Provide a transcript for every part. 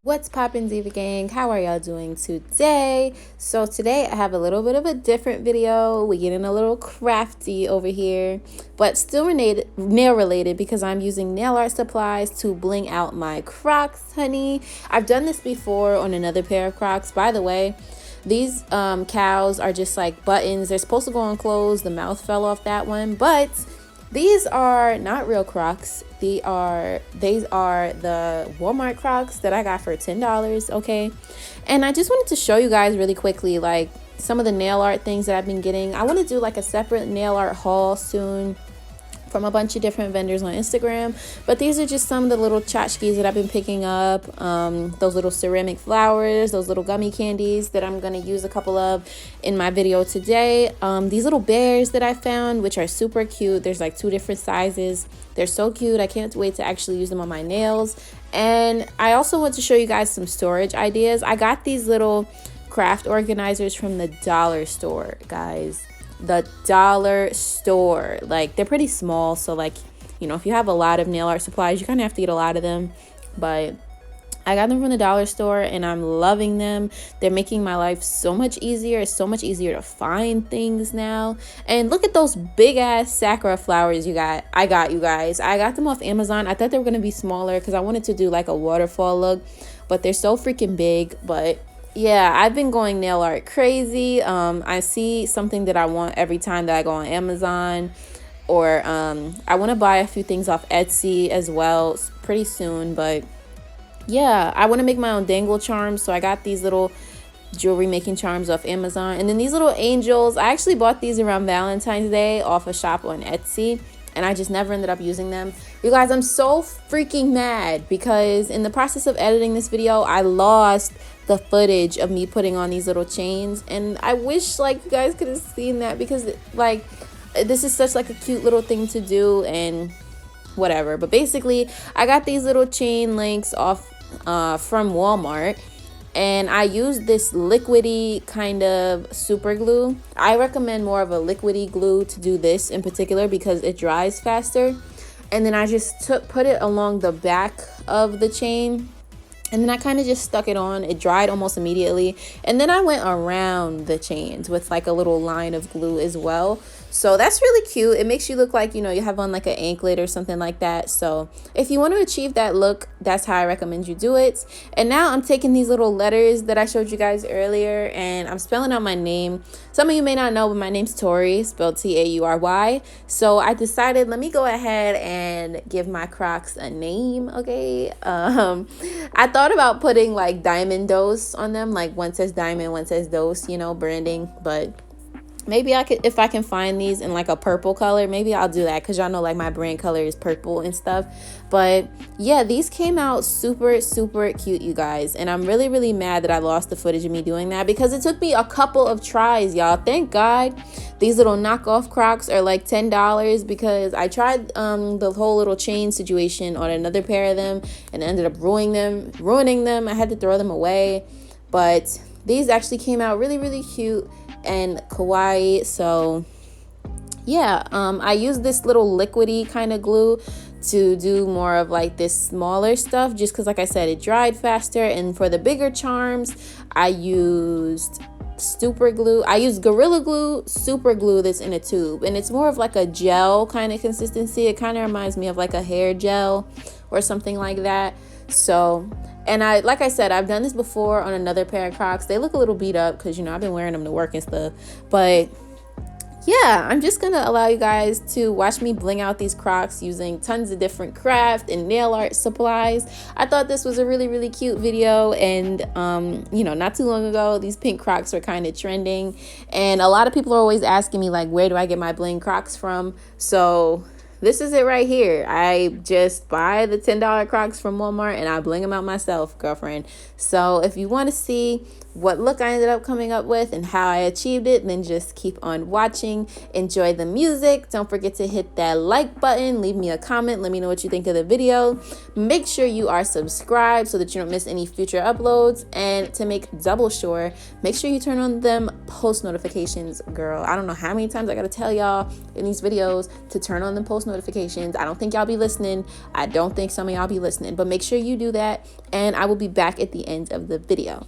What's poppin', Diva Gang? How are y'all doing today? So today I have a little bit of a different video. We're getting a little crafty over here, but still nail related because I'm using nail art supplies to bling out my Crocs, honey. I've done this before on another pair of Crocs. By the way, these cows are just like buttons. They're supposed to go on clothes. The mouth fell off that one, but these are not real Crocs. These are the Walmart Crocs that I got for $10, okay? And I just wanted to show you guys really quickly like some of the nail art things that I've been getting. I want to do like a separate nail art haul soon from a bunch of different vendors on Instagram, but these are just some of the little tchotchkes that I've been picking up. Those little ceramic flowers, those little gummy candies that I'm gonna use a couple of in my video today. These little bears that I found, which are super cute. There's like 2 different sizes. They're so cute. I can't wait to actually use them on my nails. And I also want to show you guys some storage ideas. I got these little craft organizers from the dollar store, guys. The dollar store. Like, they're pretty small, so like, you know, if you have a lot of nail art supplies, you kind of have to get a lot of them. But I got them from the dollar store and I'm loving them. They're making my life so much easier. It's so much easier to find things now. And look at those big ass sakura flowers I got, you guys. I got them off Amazon. I thought they were gonna be smaller because I wanted to do like a waterfall look, but they're so freaking big. But yeah, I've been going nail art crazy. I see something that I want every time that I go on Amazon, or I want to buy a few things off Etsy as well pretty soon. But yeah, I want to make my own dangle charms, so I got these little jewelry making charms off Amazon. And then these little angels, I actually bought these around Valentine's Day off a shop on Etsy, and I just never ended up using them. You guys, I'm so freaking mad because in the process of editing this video, I lost the footage of me putting on these little chains, and I wish like you guys could have seen that because like this is such like a cute little thing to do and whatever. But basically, I got these little chain links off from Walmart, and I used this liquidy kind of super glue. I recommend more of a liquidy glue to do this in particular because it dries faster. And then I just put it along the back of the chain, and then I kind of just stuck it on. It dried almost immediately, and then I went around the chains with like a little line of glue as well. So that's really cute. It makes you look like, you know, you have on like an anklet or something like that. So if you want to achieve that look, that's how I recommend you do it. And now I'm taking these little letters that I showed you guys earlier, and I'm spelling out my name. Some of you may not know, but my name's Tori, spelled Taury. So I decided, let me go ahead and give my Crocs a name, okay? I thought about putting like diamond dose on them, like one says diamond, one says dose, you know, branding. But maybe I could, if I can find these in like a purple color, maybe I'll do that because y'all know like my brand color is purple and stuff. But yeah, these came out super cute, you guys, and I'm really mad that I lost the footage of me doing that because it took me a couple of tries, y'all. Thank God these little knockoff Crocs are like $10 because I tried the whole little chain situation on another pair of them and ended up ruining them. I had to throw them away. But these actually came out really cute and kawaii. So yeah, I use this little liquidy kind of glue to do more of like this smaller stuff just because, like I said, it dried faster. And for the bigger charms, I used super glue. I used Gorilla Glue super glue that's in a tube, and it's more of like a gel kind of consistency. It kind of reminds me of like a hair gel or something like that. So, and like I said, I've done this before on another pair of Crocs. They look a little beat up because, you know, I've been wearing them to work and stuff. But yeah, I'm just gonna allow you guys to watch me bling out these Crocs using tons of different craft and nail art supplies. I thought this was a really cute video, and you know, not too long ago these pink Crocs were kind of trending, and a lot of people are always asking me like, where do I get my bling Crocs from? So This is it right here. I just buy the $10 Crocs from Walmart and I bling them out myself, girlfriend. So if you want to see what look I ended up coming up with and how I achieved it, then just keep on watching. Enjoy the music. Don't forget to hit that like button. Leave me a comment. Let me know what you think of the video. Make sure you are subscribed so that you don't miss any future uploads. And to make double sure, make sure you turn on them post notifications, girl. I don't know how many times I gotta tell y'all in these videos to turn on the post notifications. I don't think y'all be listening. I don't think some of y'all be listening, but make sure you do that. And I will be back at the end of the video.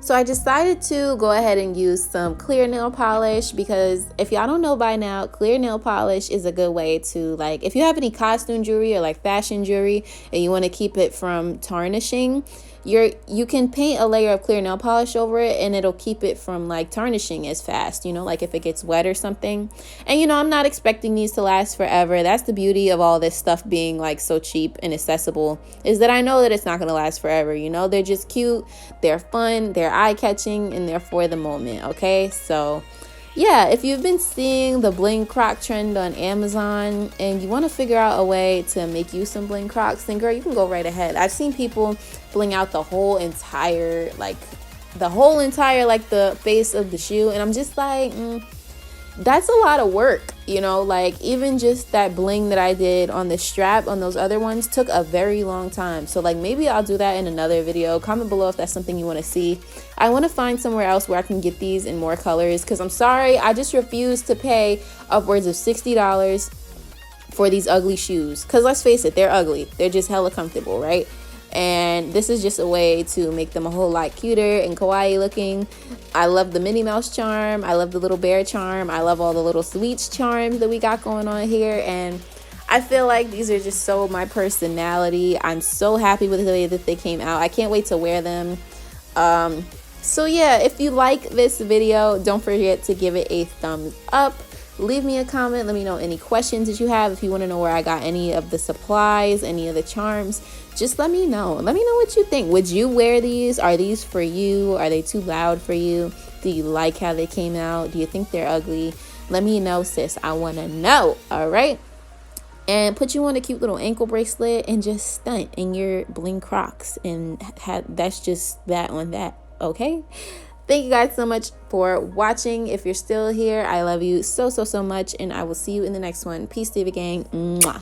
So I decided to go ahead and use some clear nail polish because if y'all don't know by now, clear nail polish is a good way to, like, if you have any costume jewelry or like fashion jewelry and you want to keep it from tarnishing, you can paint a layer of clear nail polish over it and it'll keep it from like tarnishing as fast, you know, like if it gets wet or something. And you know, I'm not expecting these to last forever. That's the beauty of all this stuff being like so cheap and accessible, is that I know that it's not going to last forever. You know, they're just cute, they're fun, they're eye-catching, and they're for the moment. Okay, so yeah, if you've been seeing the bling croc trend on Amazon and you want to figure out a way to make you some bling crocs, then girl, you can go right ahead. I've seen people bling out the whole entire like the base of the shoe, and I'm just like, that's a lot of work, you know. Like even just that bling that I did on the strap on those other ones took a very long time. So like maybe I'll do that in another video. Comment below if that's something you want to see. I want to find somewhere else where I can get these in more colors, because I'm sorry, I just refuse to pay upwards of $60 for these ugly shoes, because let's face it, they're ugly. They're just hella comfortable, right? And this is just a way to make them a whole lot cuter and kawaii looking. I love the Minnie Mouse charm. I love the little bear charm. I love all the little sweets charms that we got going on here. And I feel like these are just so my personality. I'm so happy with the way that they came out. I can't wait to wear them. So yeah, if you like this video, don't forget to give it a thumbs up. Leave me a comment. Let me know any questions that you have. If you want to know where I got any of the supplies, any of the charms, just let me know. Let me know what you think. Would you wear these? Are these for you? Are they too loud for you? Do you like how they came out? Do you think they're ugly? Let me know, sis. I want to know. All right. And put you on a cute little ankle bracelet and just stunt in your bling crocs. And that's just that on that. Okay. Thank you guys so much for watching. If you're still here, I love you so much, and I will see you in the next one. Peace, Diva Gang. Mwah.